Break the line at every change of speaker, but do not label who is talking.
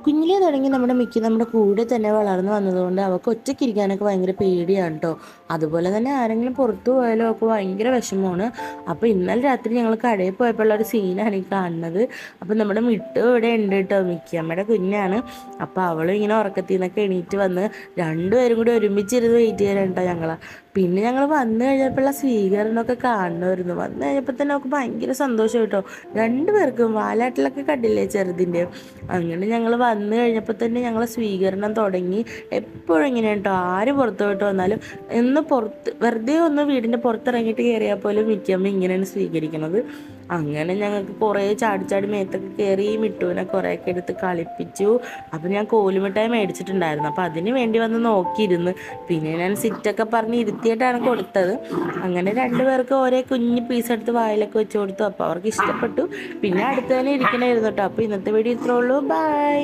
കുഞ്ഞിലേ തുടങ്ങി നമ്മുടെ കൂടെ തന്നെ വളർന്നു വന്നതുകൊണ്ട് അവൾക്ക് ഒറ്റയ്ക്കിരിക്കാനൊക്കെ ഭയങ്കര പേടിയാണ് കേട്ടോ. അതുപോലെ തന്നെ ആരെങ്കിലും പുറത്തു പോയാലും അവൾക്ക് ഭയങ്കര വിഷമമാണ്. അപ്പോൾ ഇന്നലെ രാത്രി ഞങ്ങൾ കടയിൽ പോയപ്പോഴുള്ള ഒരു സീനാണ് ഈ കാണുന്നത്. അപ്പോൾ നമ്മുടെ മിട്ടു ഇവിടെ ഉണ്ട് കേട്ടോ, മിക്കിയമ്മയുടെ കുഞ്ഞാണ്. അപ്പോൾ അവളും ഇങ്ങനെ ഉറക്കത്തിൽ നിന്നൊക്കെ എണീറ്റ് വന്ന് രണ്ടുപേരും കൂടി ഒരുമിച്ചിരുന്ന് വെയിറ്റ് ചെയ്യാനുണ്ടോ ഞങ്ങൾ. പിന്നെ ഞങ്ങൾ വന്നു കഴിഞ്ഞപ്പോഴുള്ള സ്വീകരണമൊക്കെ കാണണമായിരുന്നു. വന്നു കഴിഞ്ഞപ്പോൾ തന്നെ അവൾക്ക് ഭയങ്കര സന്തോഷം കേട്ടോ. രണ്ടുപേർക്കും വാലാട്ടിലൊക്കെ കണ്ടില്ലേ ചെറുതിൻ്റെ. അങ്ങനെ ഞങ്ങൾ വന്നു കഴിഞ്ഞപ്പോൾ തന്നെ ഞങ്ങൾ സ്വീകരണം തുടങ്ങി. എപ്പോഴും ഇങ്ങനെ കേട്ടോ, ആര് പുറത്ത് പോയിട്ട് വന്നാലും വെറുതെ ഒന്ന് വീടിൻ്റെ പുറത്തിറങ്ങിയിട്ട് കയറിയാൽ പോലും മിക്കമ്മ ഇങ്ങനെയാണ് സ്വീകരിക്കുന്നത്. അങ്ങനെ ഞങ്ങൾക്ക് കുറേ ചാടി മേത്തൊക്കെ കയറി മിട്ടുവിനെ കുറേയൊക്കെ എടുത്ത് കളിപ്പിച്ചു. അപ്പോൾ ഞാൻ കോലുമിഠായി മേടിച്ചിട്ടുണ്ടായിരുന്നു, അപ്പോൾ അതിന് വേണ്ടി വന്ന് നോക്കിയിരുന്നു. പിന്നെ ഞാൻ സിറ്റൊക്കെ പറഞ്ഞ് ഇരുത്തിയിട്ടാണ് കൊടുത്തത്. അങ്ങനെ രണ്ടുപേർക്ക് ഓരോ കുഞ്ഞ് പീസ് എടുത്ത് വായിലൊക്കെ വെച്ച് കൊടുത്തു. അപ്പോൾ അവർക്ക് ഇഷ്ടപ്പെട്ടു. പിന്നെ അടുത്ത് തന്നെ ഇരിക്കണമായിരുന്നു കേട്ടോ. അപ്പോൾ ഇന്നത്തെ വീഡിയോ ഇത്രേ ഉള്ളൂ. ബൈ.